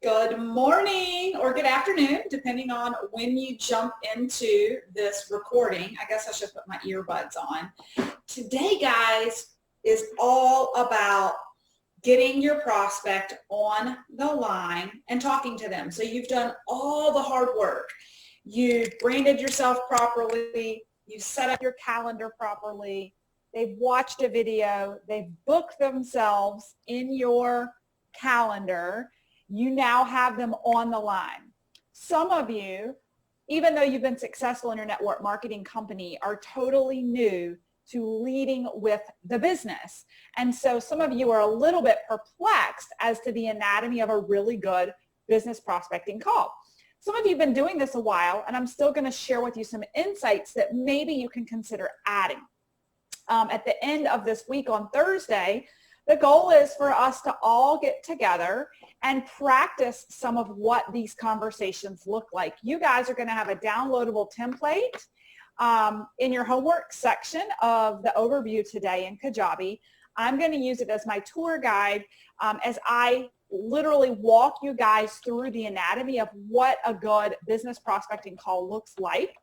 Good morning or good afternoon, depending on when you jump into this recording. I guess I should put my earbuds on. Today, guys, is all about getting your prospect on the line and talking to them. So you've done all the hard work. You've branded yourself properly. You've set up your calendar properly. They've watched a video. They've booked themselves in your calendar. You now have them on the line. Some of you, even though you've been successful in your network marketing company, are totally new to leading with the business. And so some of you are a little bit perplexed as to the anatomy of a really good business prospecting call. Some of you have been doing this a while, and I'm still going to share with you some insights that maybe you can consider adding. At the end of this week on Thursday, the goal is for us to all get together and practice some of what these conversations look like. You guys are going to have a downloadable template in your homework section of the overview today in Kajabi. I'm going to use it as my tour guide as I literally walk you guys through the anatomy of what a good business prospecting call looks like.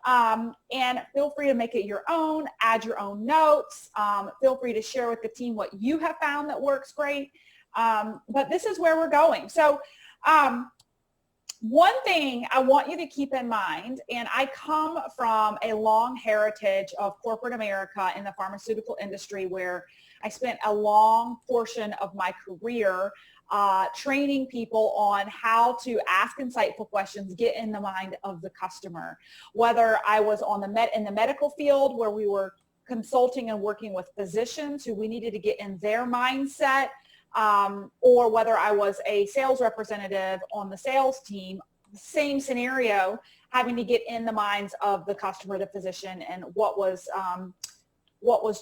And feel free to make it your own, add your own notes. Feel free to share with the team what you have found that works great. But this is where we're going. So one thing I want you to keep in mind, and I come from a long heritage of corporate America in the pharmaceutical industry where I spent a long portion of my career training people on how to ask insightful questions, get in the mind of the customer. Whether I was on in the medical field where we were consulting and working with physicians who we needed to get in their mindset, or whether I was a sales representative on the sales team, same scenario, having to get in the minds of the customer, the physician, and what was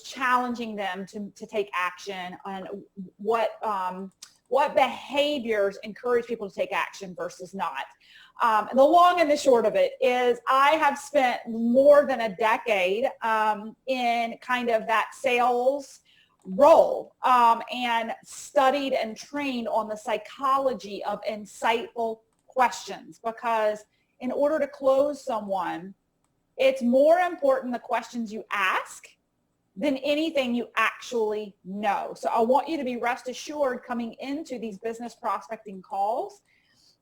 challenging them to take action, and what behaviors encourage people to take action versus not. The long and the short of it is I have spent more than a decade in kind of that sales role and studied and trained on the psychology of insightful questions, because in order to close someone, it's more important the questions you ask than anything you actually know. So I want you to be rest assured coming into these business prospecting calls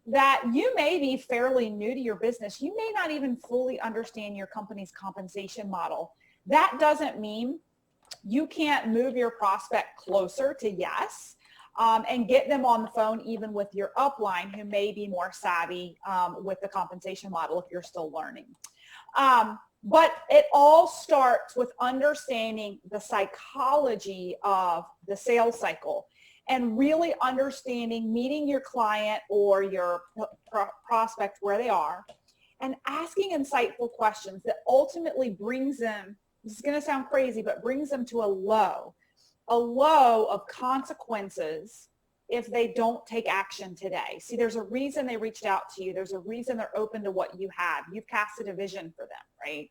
that you may be fairly new to your business. You may not even fully understand your company's compensation model. That doesn't mean you can't move your prospect closer to yes and get them on the phone even with your upline who may be more savvy with the compensation model if you're still learning. But it all starts with understanding the psychology of the sales cycle and really understanding meeting your client or your prospect where they are and asking insightful questions that ultimately brings them, this is going to sound crazy, but brings them to a low of consequences if they don't take action today. See, there's a reason they reached out to you. There's a reason they're open to what you have. You've casted a vision for them, right?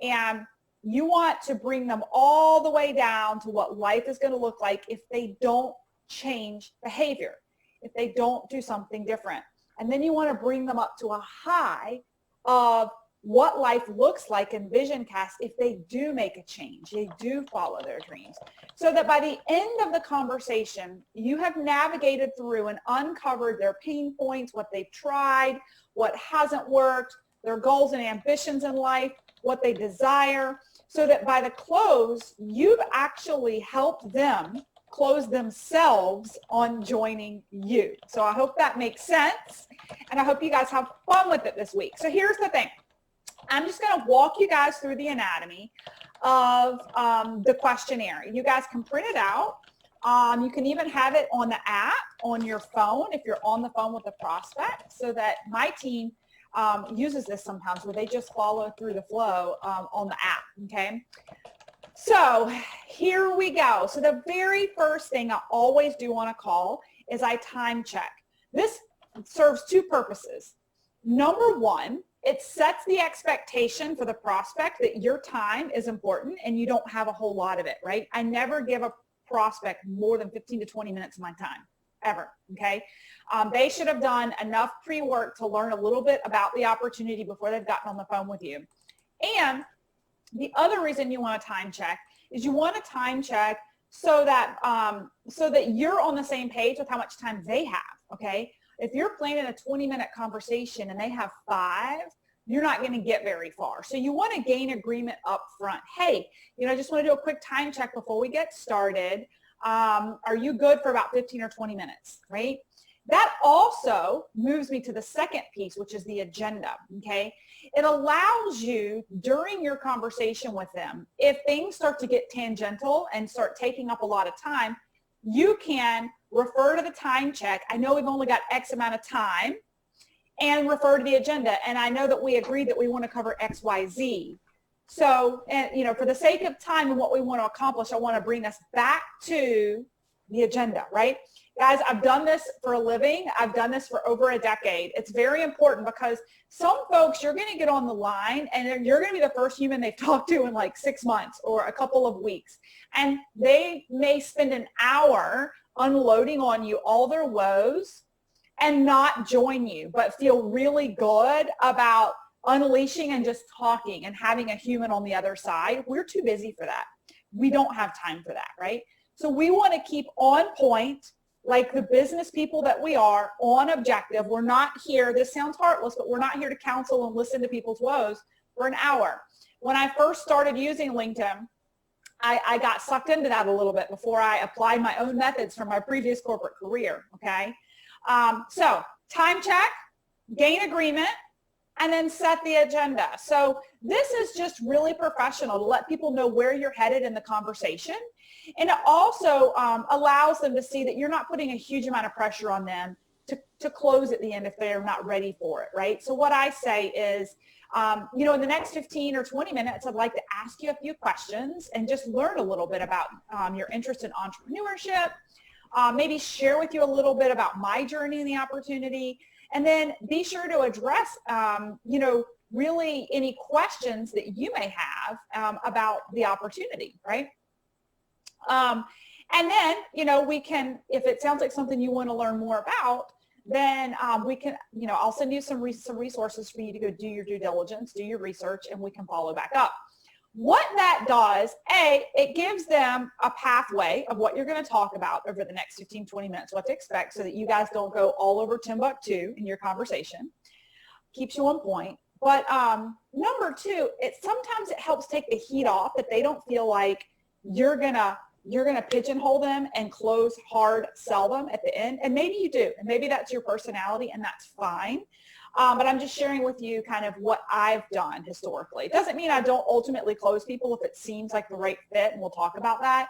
And you want to bring them all the way down to what life is going to look like if they don't change behavior, if they don't do something different. And then you want to bring them up to a high of what life looks like in vision cast if they do make a change, they do follow their dreams. So that by the end of the conversation, you have navigated through and uncovered their pain points, what they've tried, what hasn't worked, their goals and ambitions in life, what they desire, so that by the close, you've actually helped them close themselves on joining you. So I hope that makes sense, and I hope you guys have fun with it this week. So here's the thing. I'm just going to walk you guys through the anatomy of the questionnaire. You guys can print it out. You can even have it on the app on your phone if you're on the phone with a prospect, so that my team uses this sometimes where they just follow through the flow on the app, okay? So here we go. So the very first thing I always do on a call is I time check. This serves two purposes. Number one, it sets the expectation for the prospect that your time is important and you don't have a whole lot of it, right? I never give a prospect more than 15 to 20 minutes of my time. ever, okay? They should have done enough pre-work to learn a little bit about the opportunity before they've gotten on the phone with you. And the other reason you want a time check is you want a time check so that you're on the same page with how much time they have, okay? If you're planning a 20-minute conversation and they have 5, you're not going to get very far. So you want to gain agreement up front. Hey, I just want to do a quick time check before we get started. Are you good for about 15 or 20 minutes, right? That also moves me to the second piece, which is the agenda, okay? It allows you during your conversation with them, if things start to get tangential and start taking up a lot of time, you can refer to the time check. I know we've only got X amount of time, and refer to the agenda. And I know that we agreed that we want to cover X, Y, Z. So, for the sake of time and what we want to accomplish, I want to bring us back to the agenda, right? Guys, I've done this for a living. I've done this for over a decade. It's very important because some folks, you're going to get on the line and you're going to be the first human they've talked to in like 6 months or a couple of weeks. And they may spend an hour unloading on you all their woes and not join you, but feel really good about unleashing and just talking and having a human on the other side. We're too busy for that. We don't have time for that, right? So we want to keep on point, like the business people that we are, on objective. We're not here, this sounds heartless, but we're not here to counsel and listen to people's woes for an hour. When I first started using LinkedIn, I got sucked into that a little bit before I applied my own methods from my previous corporate career, okay? So time check, gain agreement, and then set the agenda. So this is just really professional to let people know where you're headed in the conversation. And it also allows them to see that you're not putting a huge amount of pressure on them to close at the end if they're not ready for it, right? So what I say is, in the next 15 or 20 minutes, I'd like to ask you a few questions and just learn a little bit about your interest in entrepreneurship, maybe share with you a little bit about my journey and the opportunity, and then be sure to address, really any questions that you may have about the opportunity, right? And then, we can, if it sounds like something you want to learn more about, then we can, I'll send you some resources for you to go do your due diligence, do your research, and we can follow back up. What that does, it gives them a pathway of what you're going to talk about over the next 15, 20 minutes, what to expect, so that you guys don't go all over Timbuktu in your conversation. Keeps you on point. But number 2, sometimes it helps take the heat off, that they don't feel like you're gonna pigeonhole them and close hard sell them at the end. And maybe you do, and maybe that's your personality, and that's fine. But I'm just sharing with you kind of what I've done historically. It doesn't mean I don't ultimately close people if it seems like the right fit, and we'll talk about that.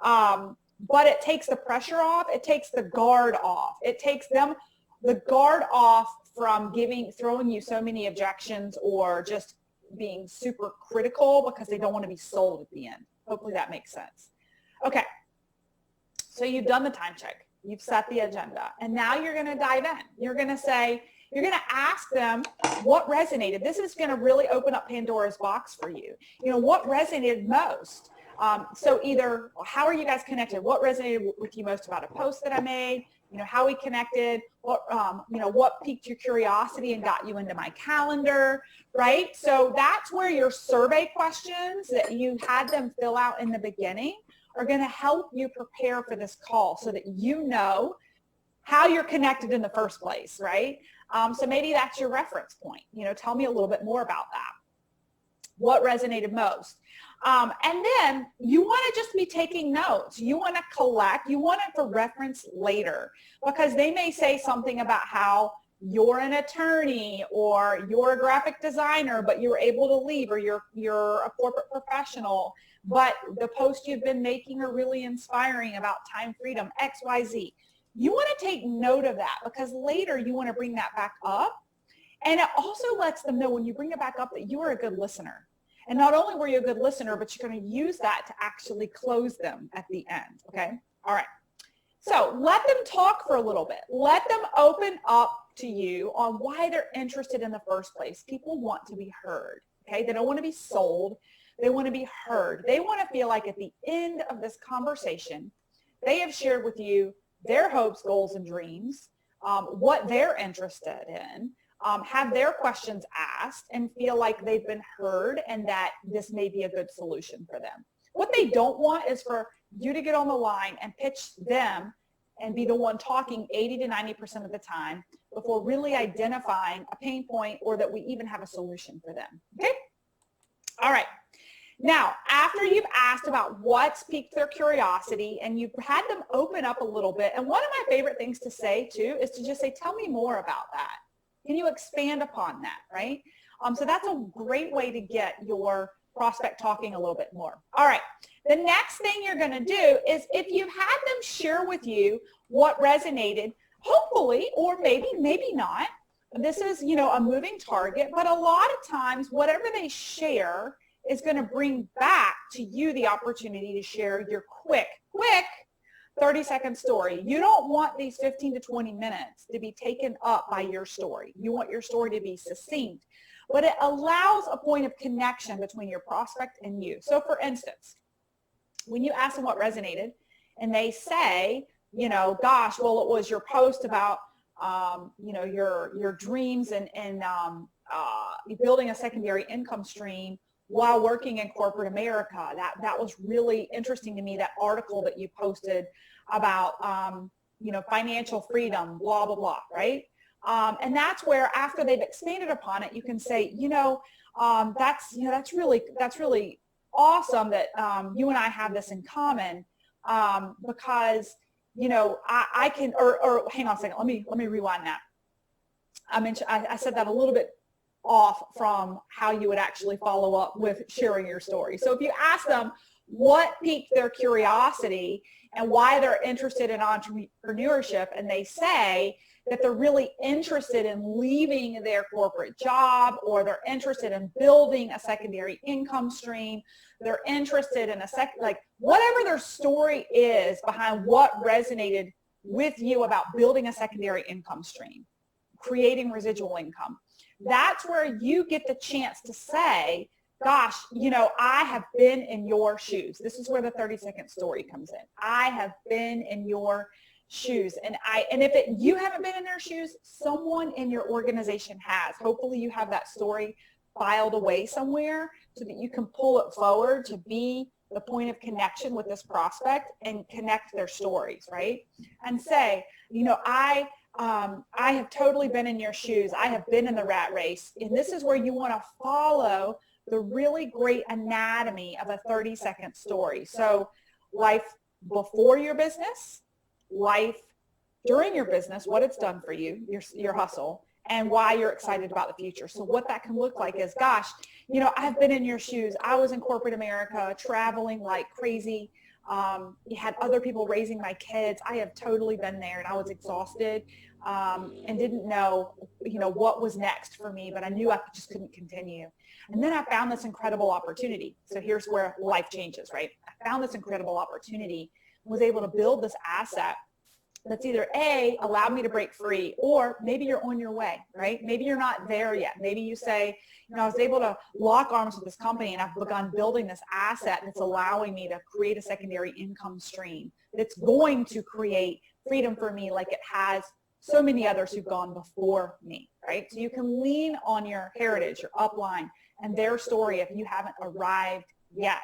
But it takes the pressure off. It takes the guard off. It takes the guard off from throwing you so many objections or just being super critical because they don't want to be sold at the end. Hopefully that makes sense. Okay, so you've done the time check. You've set the agenda. And now you're going to dive in. You're going to ask them what resonated. This is going to really open up Pandora's box for you. What resonated most? So either how are you guys connected? What resonated with you most about a post that I made? How we connected, what piqued your curiosity and got you into my calendar, right? So that's where your survey questions that you had them fill out in the beginning are going to help you prepare for this call so that you know how you're connected in the first place, right? So maybe that's your reference point. Tell me a little bit more about that. What resonated most? And then you want to just be taking notes. You want to collect. You want it for reference later, because they may say something about how you're an attorney or you're a graphic designer, but you were able to leave, or you're a corporate professional, but the posts you've been making are really inspiring about time freedom, X, Y, Z. You want to take note of that, because later you want to bring that back up. And it also lets them know when you bring it back up that you are a good listener. And not only were you a good listener, but you're going to use that to actually close them at the end, okay? All right. So let them talk for a little bit. Let them open up to you on why they're interested in the first place. People want to be heard, okay? They don't want to be sold. They want to be heard. They want to feel like at the end of this conversation, they have shared with you their hopes, goals, and dreams, what they're interested in, have their questions asked, and feel like they've been heard and that this may be a good solution for them. What they don't want is for you to get on the line and pitch them and be the one talking 80 to 90% of the time before really identifying a pain point or that we even have a solution for them. Okay? All right. Now, after you've asked about what's piqued their curiosity and you've had them open up a little bit, and one of my favorite things to say too is to just say, tell me more about that. Can you expand upon that, right? So that's a great way to get your prospect talking a little bit more. All right. The next thing you're going to do is if you've had them share with you what resonated, hopefully, or maybe not, this is, a moving target, but a lot of times whatever they share is going to bring back to you the opportunity to share your quick 30-second story. You don't want these 15 to 20 minutes to be taken up by your story. You want your story to be succinct, but it allows a point of connection between your prospect and you. So for instance, when you ask them what resonated and they say, gosh, well, it was your post about, your dreams and building a secondary income stream while working in corporate America. That was really interesting to me, that article that you posted about, financial freedom, blah, blah, blah, right? And that's where after they've expanded upon it, you can say, that's really awesome that you and I have this in common, because, I can, or hang on a second, let me rewind that. I said that a little bit off from how you would actually follow up with sharing your story. So if you ask them what piqued their curiosity and why they're interested in entrepreneurship, and they say that they're really interested in leaving their corporate job, or they're interested in building a secondary income stream, they're interested in whatever their story is behind what resonated with you about building a secondary income stream, creating residual income. That's where you get the chance to say, gosh, I have been in your shoes. This is where the 30-second story comes in. I have been in your shoes. And if you haven't been in their shoes, someone in your organization has. Hopefully you have that story filed away somewhere so that you can pull it forward to be the point of connection with this prospect and connect their stories, right? And say, I have totally been in your shoes. I have been in the rat race. And this is where you want to follow the really great anatomy of a 30-second story. So life before your business, life during your business, what it's done for you, your hustle, and why you're excited about the future. So what that can look like is, gosh, I've been in your shoes. I was in corporate America, traveling like crazy. You had other people raising my kids. I have totally been there, and I was exhausted and didn't know, what was next for me, but I knew I just couldn't continue. And then I found this incredible opportunity. So here's where life changes, right? I found this incredible opportunity, was able to build this asset that's either A, allowed me to break free, or maybe you're on your way, right? Maybe you're not there yet. Maybe you say, I was able to lock arms with this company and I've begun building this asset that's allowing me to create a secondary income stream that's going to create freedom for me like it has so many others who've gone before me, right? So you can lean on your heritage, your upline, and their story if you haven't arrived yet,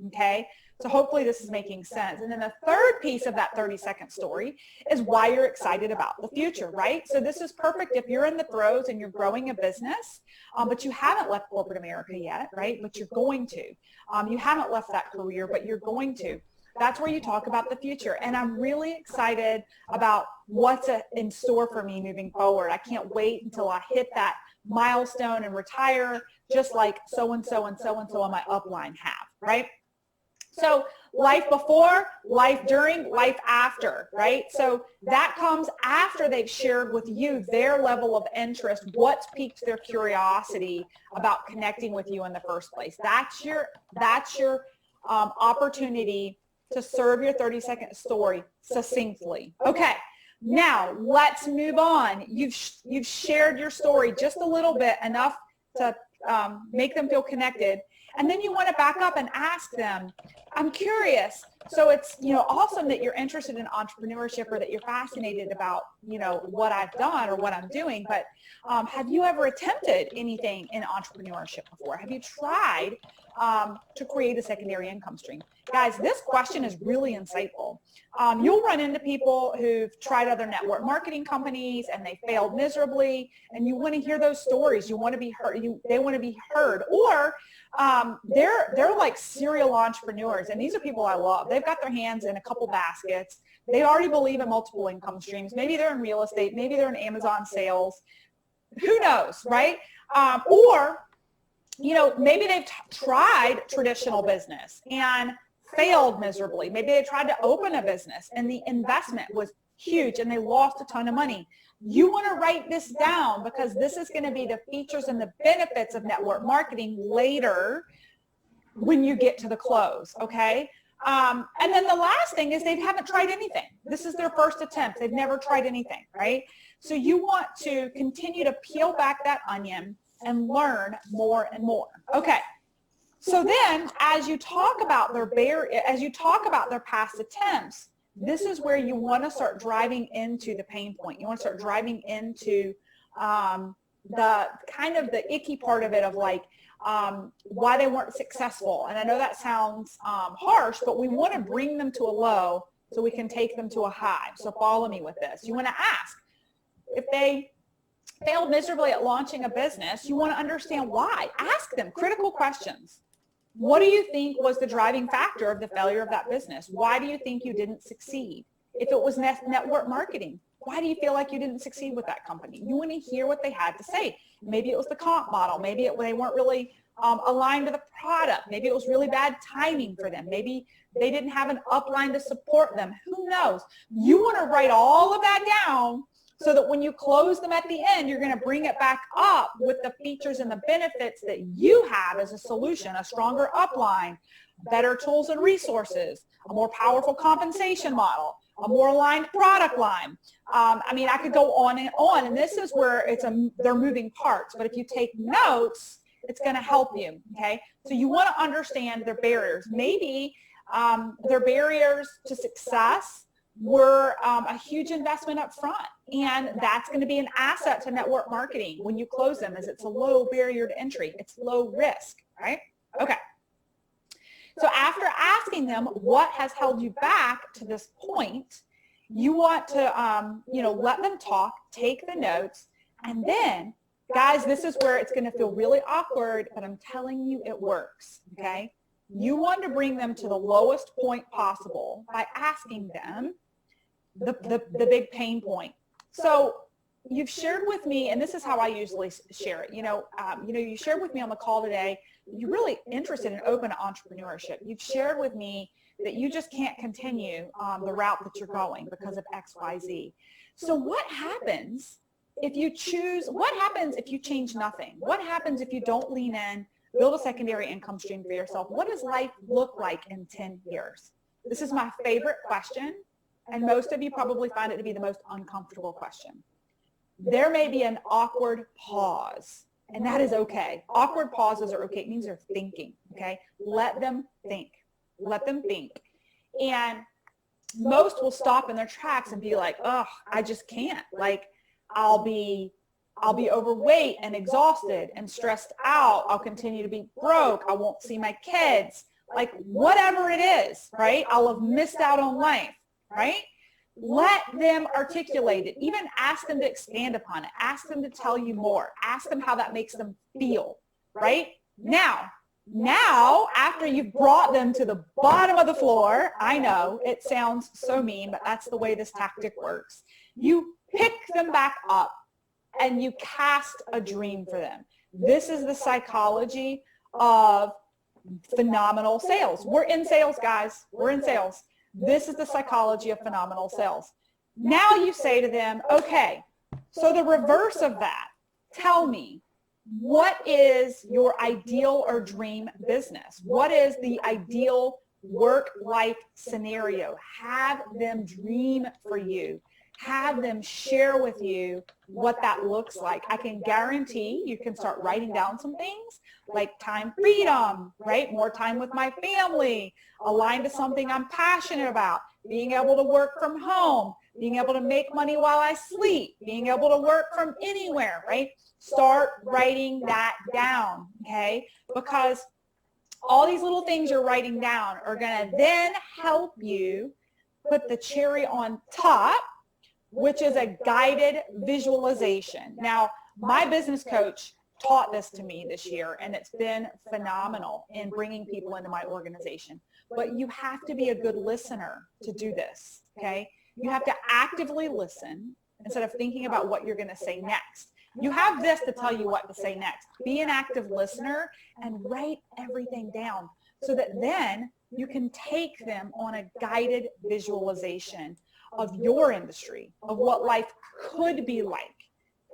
okay? So hopefully this is making sense. And then the third piece of that 30-second story is why you're excited about the future, right? So this is perfect if you're in the throes and you're growing a business, but you haven't left corporate America yet, right? But you're going to. You haven't left that career, but you're going to. That's where you talk about the future. And I'm really excited about what's in store for me moving forward. I can't wait until I hit that milestone and retire just like so-and-so and so-and-so on my upline have, right? So life before, life during, life after, right? So that comes after they've shared with you their level of interest, what's piqued their curiosity about connecting with you in the first place. That's your opportunity to serve your 30-second story succinctly. Okay, now let's move on. You've shared your story just a little bit, enough to make them feel connected. And then you want to back up and ask them, I'm curious. So it's, awesome that you're interested in entrepreneurship or that you're fascinated about, what I've done or what I'm doing. But have you ever attempted anything in entrepreneurship before? Have you tried to create a secondary income stream? Guys, this question is really insightful. You'll run into people who've tried other network marketing companies and they failed miserably, and you want to hear those stories. You want to be heard. They want to be heard. Or they're like serial entrepreneurs, and these are people I love. They've got their hands in a couple baskets. They already believe in multiple income streams. Maybe they're in real estate. Maybe they're in Amazon sales. Who knows, right? Or maybe they've tried traditional business and failed miserably. Maybe they tried to open a business and the investment was huge and they lost a ton of money. You want to write this down because this is going to be the features and the benefits of network marketing later when you get to the close, okay? And then the last thing is they haven't tried anything. This is their first attempt. They've never tried anything, right? So you want to continue to peel back that onion and learn more and more. Okay. So then as you talk about their past attempts, this is where you want to start driving into the pain point. You want to start driving into the kind of the icky part of it of like why they weren't successful. And I know that sounds harsh, but we want to bring them to a low so we can take them to a high. So follow me with this. You want to ask if they failed miserably at launching a business, you want to understand why. Ask them critical questions. What do you think was the driving factor of the failure of that business? Why do you think you didn't succeed? If it was network marketing, why do you feel like you didn't succeed with that company? You want to hear what they had to say. Maybe it was the comp model. Maybe they weren't really aligned to the product. Maybe it was really bad timing for them. Maybe they didn't have an upline to support them. Who knows? You want to write all of that down so that when you close them at the end, you're going to bring it back up with the features and the benefits that you have as a solution, a stronger upline, better tools and resources, a more powerful compensation model, a more aligned product line. I could go on, and this is where they're moving parts. But if you take notes, it's going to help you, okay? So you want to understand their barriers. Maybe their barriers to success were a huge investment up front, and that's going to be an asset to network marketing when you close them, as it's a low barrier to entry. It's low risk, right? Okay. So after asking them what has held you back to this point, you want to, let them talk, take the notes, and then, guys, this is where it's going to feel really awkward, but I'm telling you it works, okay? You want to bring them to the lowest point possible by asking them the big pain point. So you've shared with me, and this is how I usually share it. You shared with me on the call today, you're really interested in open entrepreneurship. You've shared with me that you just can't continue the route that you're going because of X, Y, Z. So what happens if you change nothing? What happens if you don't lean in, build a secondary income stream for yourself? What does life look like in 10 years? This is my favorite question, and most of you probably find it to be the most uncomfortable question. There may be an awkward pause, and that is okay. Awkward pauses are okay. It means they're thinking, okay? Let them think. Let them think. And most will stop in their tracks and be like, oh, I just can't. Like, I'll be overweight and exhausted and stressed out. I'll continue to be broke. I won't see my kids. Like, whatever it is, right? I'll have missed out on life, right? Let them articulate it. Even ask them to expand upon it. Ask them to tell you more. Ask them how that makes them feel, right? Now, after you've brought them to the bottom of the floor, I know it sounds so mean, but that's the way this tactic works. You pick them back up and you cast a dream for them. This is the psychology of phenomenal sales. We're in sales, guys. We're in sales. This is the psychology of phenomenal sales. Now you say to them, okay, so the reverse of that, tell me, what is your ideal or dream business? What is the ideal work-life scenario? Have them dream for you. Have them share with you what that looks like. I can guarantee you can start writing down some things, like time freedom, right? More time with my family, aligned to something I'm passionate about, being able to work from home, being able to make money while I sleep, being able to work from anywhere, right? Start writing that down, okay? Because all these little things you're writing down are going to then help you put the cherry on top, which is a guided visualization. Now, my business coach taught this to me this year, and it's been phenomenal in bringing people into my organization. But you have to be a good listener to do this, okay? You have to actively listen instead of thinking about what you're going to say next. You have this to tell you what to say next. Be an active listener and write everything down so that then you can take them on a guided visualization of your industry, of what life could be like.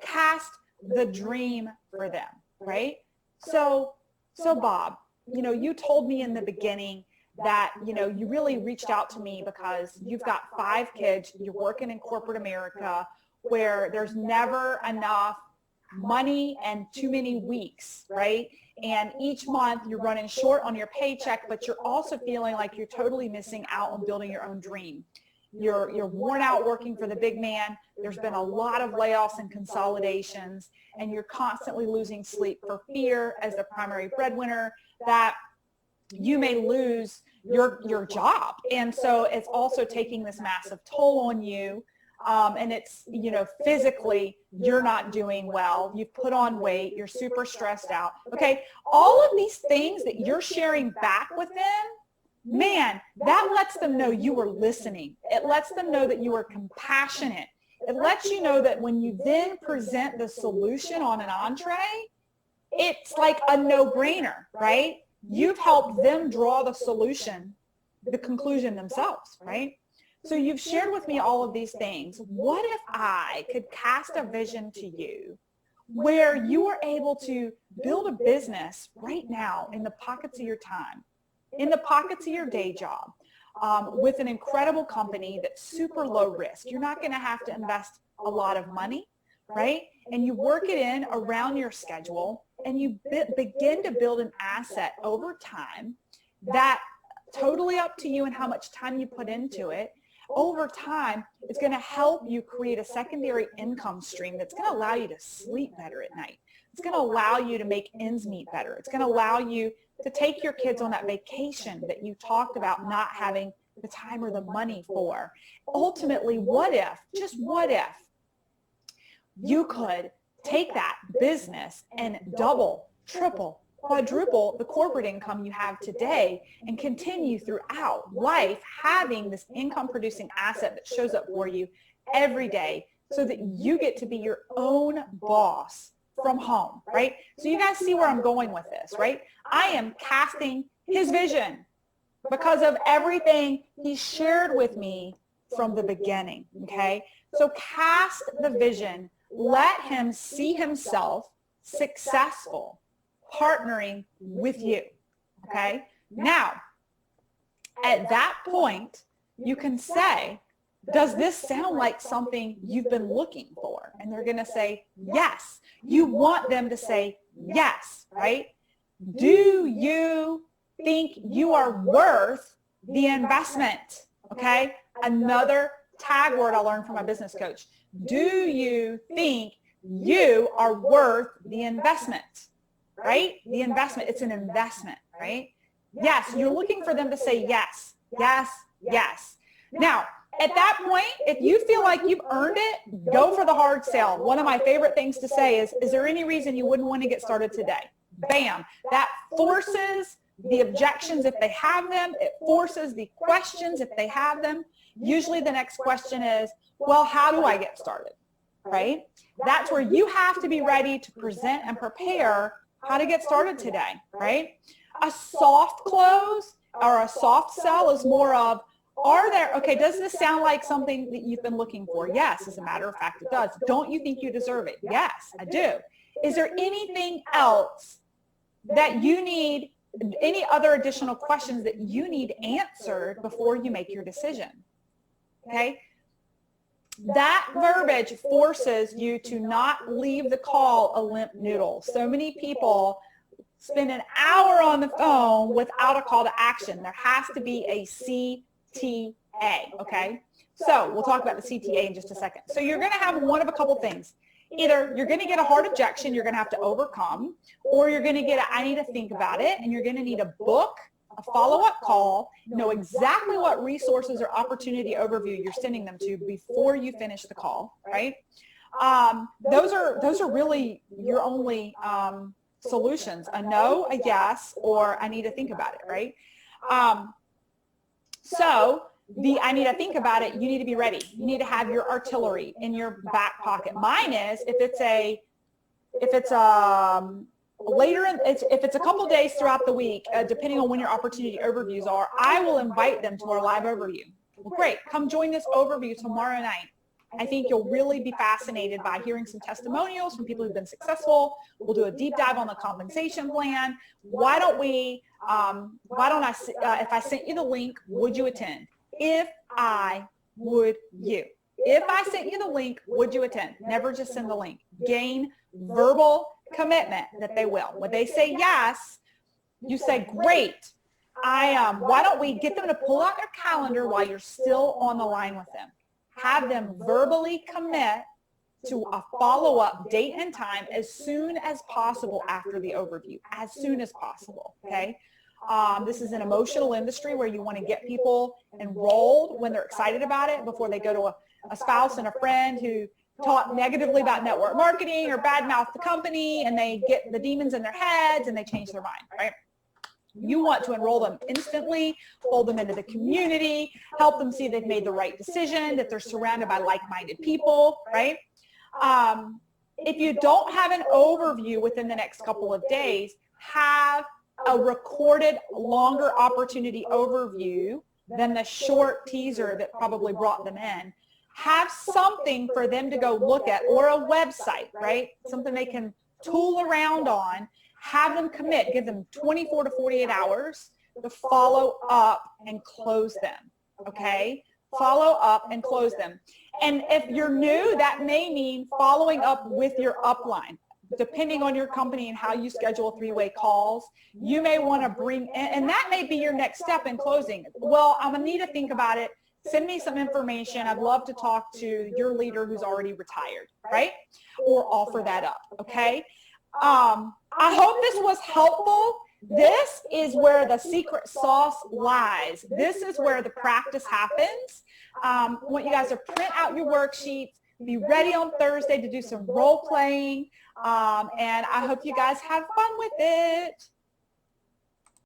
Cast the dream for them, right? So Bob, you told me in the beginning that, you really reached out to me because you've got 5 kids, you're working in corporate America where there's never enough money and too many weeks, right? And each month you're running short on your paycheck, but you're also feeling like you're totally missing out on building your own dream. You're worn out working for the big man. There's been a lot of layoffs and consolidations, and you're constantly losing sleep for fear as the primary breadwinner that you may lose your job. And so it's also taking this massive toll on you. And it's, physically, you're not doing well. You've put on weight. You're super stressed out. Okay. All of these things that you're sharing back with them, man, that lets them know you were listening. It lets them know that you are compassionate. It lets you know that when you then present the solution on an entree, it's like a no-brainer, right? You've helped them draw the solution, the conclusion themselves, right? So you've shared with me all of these things. What if I could cast a vision to you where you are able to build a business right now in the pockets of your time, in the pockets of your day job, with an incredible company that's super low risk? You're not going to have to invest a lot of money, right? And you work it in around your schedule, and you begin to build an asset over time that totally up to you and how much time you put into it. Over time, it's going to help you create a secondary income stream that's going to allow you to sleep better at night. It's going to allow you to make ends meet better. It's going to allow you to take your kids on that vacation that you talked about not having the time or the money for. Ultimately, what if, just what if, you could take that business and double, triple, quadruple the corporate income you have today and continue throughout life having this income producing asset that shows up for you every day so that you get to be your own boss from home, right? So you guys see where I'm going with this, right? I am casting his vision because of everything he shared with me from the beginning, okay? So cast the vision. Let him see himself successful partnering with you, okay? Now, at that point, you can say, does this sound like something you've been looking for? And they're going to say, yes. You want them to say, yes, right? Do you think you are worth the investment? Okay? Another tag word I learned from my business coach. Do you think you are worth the investment? Right? The investment, it's an investment, right? Yes, you're looking for them to say yes, yes, yes. Now, at that point, if you feel like you've earned it, go for the hard sell. One of my favorite things to say is there any reason you wouldn't want to get started today? Bam. That forces the objections if they have them. It forces the questions if they have them. Usually the next question is, well, how do I get started? Right? That's where you have to be ready to present and prepare how to get started today, right? A soft close or a soft sell is more of, does this sound like something that you've been looking for? Yes, as a matter of fact, it does. Don't you think you deserve it? Yes, I do. Is there anything else that you need, any other additional questions that you need answered before you make your decision? Okay? That verbiage forces you to not leave the call a limp noodle. So many people spend an hour on the phone without a call to action. There has to be a CTA, okay? So we'll talk about the CTA in just a second. So you're going to have one of a couple things. Either you're going to get a hard objection you're going to have to overcome, or you're going to get a I need to think about it, and you're going to need a book, a follow-up call, know exactly what resources or opportunity overview you're sending them to before you finish the call, right? Those are really your only solutions, a no, a yes, or I need to think about it, right? So the I need to think about it, you need to be ready. You need to have your artillery in your back pocket. Mine is if it's a couple of days throughout the week, depending on when your opportunity overviews are, I will invite them to our live overview. Well, great, come join this overview tomorrow night. I think you'll really be fascinated by hearing some testimonials from people who've been successful. We'll do a deep dive on the compensation plan. Why don't I, if I sent you the link, would you attend? If I sent you the link, would you attend? Never just send the link. Gain verbal commitment that they will. When they say yes, you say, great. Why don't we get them to pull out their calendar while you're still on the line with them? Have them verbally commit to a follow-up date and time as soon as possible after the overview, as soon as possible, okay? This is an emotional industry where you want to get people enrolled when they're excited about it before they go to a spouse and a friend who talk negatively about network marketing or badmouth the company, and they get the demons in their heads and they change their mind, right? You want to enroll them instantly, fold them into the community, help them see they've made the right decision, that they're surrounded by like-minded people, right? If you don't have an overview within the next couple of days, have a recorded longer opportunity overview than the short teaser that probably brought them in. Have something for them to go look at, or a website, right? Something they can tool around on. Have them commit. Give them 24 to 48 hours to follow up and close them, okay? Follow up and close them. And if you're new, that may mean following up with your upline. Depending on your company and how you schedule three-way calls, you may want to bring in, and that may be your next step in closing. Well, I'm going to need to think about it. Send me some information. I'd love to talk to your leader who's already retired, right? Or offer that up, okay? I hope this was helpful. This is where the secret sauce lies. This is where the practice happens. I want you guys to print out your worksheets. Be ready on Thursday to do some role playing. And I hope you guys have fun with it.